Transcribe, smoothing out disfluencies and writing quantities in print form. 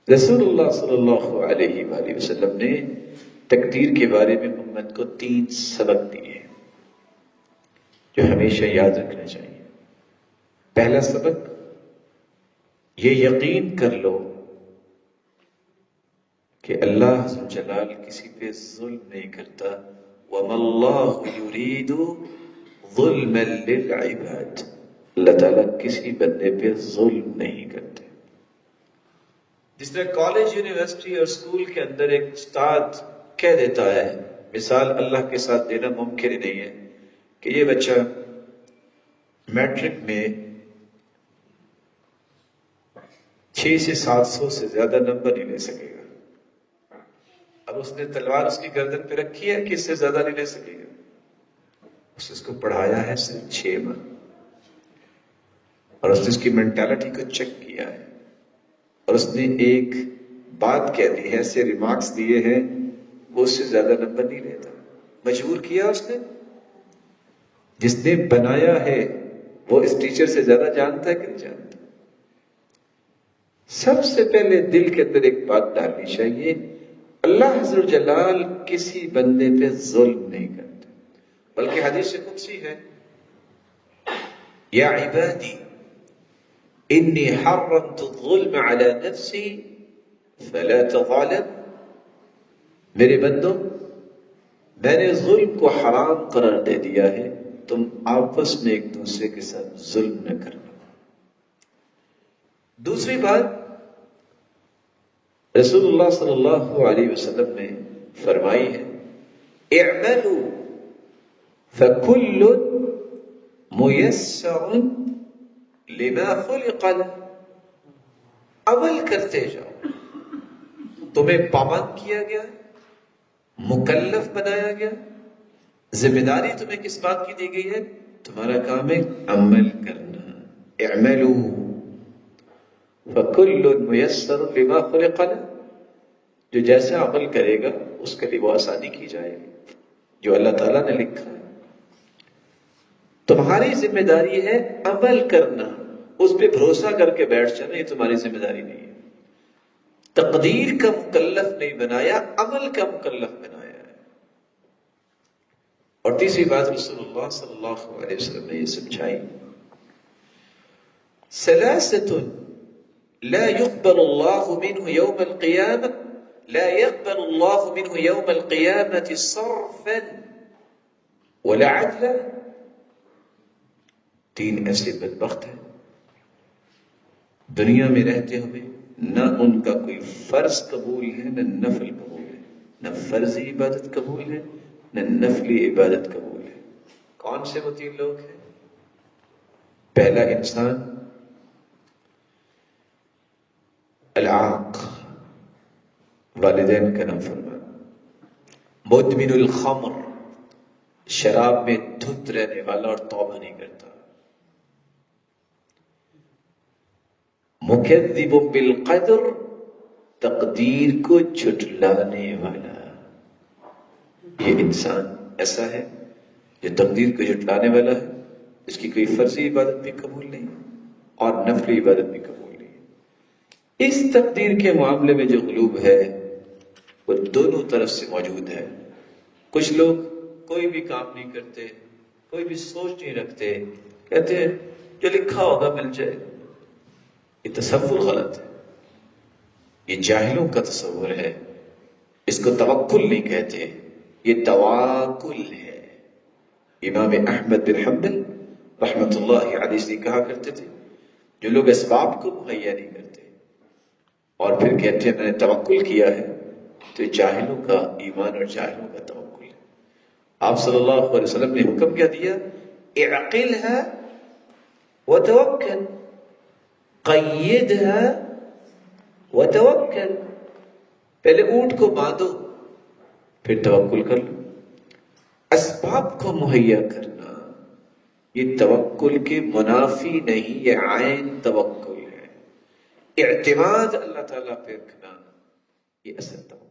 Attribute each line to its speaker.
Speaker 1: رسول اللہ صلی اللہ علیہ وآلہ وسلم نے تقدیر کے بارے میں امت کو 3 سبق دیے جو ہمیشہ یاد رکھنا چاہیے۔ پہلا سبق، یہ یقین کر لو کہ اللہ عز و جلال کسی پہ ظلم نہیں کرتا، وَمَا اللَّهُ يُرِيدُ ظُلْمًا لِلْعِبَادِ، اللہ تعالیٰ کسی بندے پہ ظلم نہیں کرتے۔ جس طرح کالج، یونیورسٹی اور اسکول کے اندر ایک استاد کہہ دیتا ہے، مثال اللہ کے ساتھ دینا ممکن ہی نہیں ہے، کہ یہ بچہ میٹرک میں 6 سے 700 سے زیادہ نمبر نہیں لے سکے گا۔ اب اس نے تلوار اس کی گردن پہ رکھی ہے کہ اس سے زیادہ نہیں لے سکے گا۔ اس کو پڑھایا ہے صرف 6 ماہ، اور اس نے اس کی مینٹالٹی کو چیک کیا ہے، اور اس نے ایک بات کہہ دی ہے، ایسے ریمارکس دیے ہیں، وہ اس سے زیادہ نمبر نہیں لیتا۔ مجبور کیا اس نے، جس نے بنایا ہے وہ اس ٹیچر سے زیادہ جانتا ہے کہ نہیں جانتا۔ سب سے پہلے دل کے اندر ایک بات ڈالنی چاہیے، اللہ عز و جلال کسی بندے پہ ظلم نہیں کرتا، بلکہ حدیث قدسی ہے، یا عبادی انی حرمت الظلم علی نفسی فلا تظالم، میرے بندو میں نے ظلم کو حرام قرار دے دیا ہے، تم آپس میں ایک دوسرے کے ساتھ ظلم نہ کرنا۔ دوسری بات، رسول اللہ صلی اللہ علیہ وسلم نے فرمائی ہے، اعملوا فکل میسر لما خلق له، عمل کرتے جاؤ، تمہیں پابند کیا گیا، مکلف بنایا گیا، ذمہ داری تمہیں کس بات کی دی گئی ہے؟ تمہارا کام ہے عمل کرنا۔ اعملوا فکل میسر لما خلق له، جو جیسا عمل کرے گا اس کے لیے وہ آسانی کی جائے گی جو اللہ تعالیٰ نے لکھا ہے۔ تمہاری ذمہ داری ہے عمل کرنا، اس پہ بھروسہ کر کے بیٹھ جانا، یہ تمہاری ذمہ داری نہیں ہے۔ تقدیر کا مکلف نہیں بنایا، عمل کا مکلف بنایا ہے۔ اور تیسری بات رسول اللہ صلی اللہ علیہ وسلم نے یہ سمجھائی، ثلاثۃ لا يقبل الله منه يوم القيامة، لا يقبل الله منه يوم القيامة صرفا ولا عدلا، 3 ایسے بدبخت ہیں دنیا میں رہتے ہوئے نہ ان کا کوئی فرض قبول ہے نہ نفل قبول ہے، نہ فرضی عبادت قبول ہے نہ نفلی عبادت قبول ہے۔ کون سے وہ 3 لوگ ہیں؟ پہلا انسان العاق، والدین کا نافرمان، مدمن الخمر، شراب میں دھت رہنے والا اور توبہ نہیں کرتا، مکذب بالقدر، تقدیر کو جھٹلانے والا۔ یہ انسان ایسا ہے جو تقدیر کو جھٹلانے والا ہے، اس کی کوئی فرضی عبادت بھی قبول نہیں اور نفلی عبادت بھی قبول نہیں۔ اس تقدیر کے معاملے میں جو غلوب ہے وہ دونوں طرف سے موجود ہے۔ کچھ لوگ کوئی بھی کام نہیں کرتے، کوئی بھی سوچ نہیں رکھتے، کہتے ہیں جو لکھا ہوگا مل جائے گا۔ یہ تصور غلط ہے، یہ جاہلوں کا تصور ہے، اس کو توکل نہیں کہتے، یہ تواکل ہے۔ امام احمد بن حنبل رحمۃ اللہ علیہ سے کہا کرتے تھے، جو لوگ اسباب کو مہیا نہیں کرتے اور پھر کہتے ہیں میں نے توکل کیا ہے، تو جاہلوں کا ایمان اور جاہلوں کا توکل ہے۔ آپ صلی اللہ علیہ وسلم نے حکم کیا دیا، اعقلها وتوکل، قیدها وتوکل، پہلے اونٹ کو باندھو پھر توکل کر لو۔ اسباب کو مہیا کرنا یہ توکل کے منافی نہیں، یہ عین توکل ہے۔ اعتماد اللہ تعالیٰ پہ رکھنا یہ اصل توکل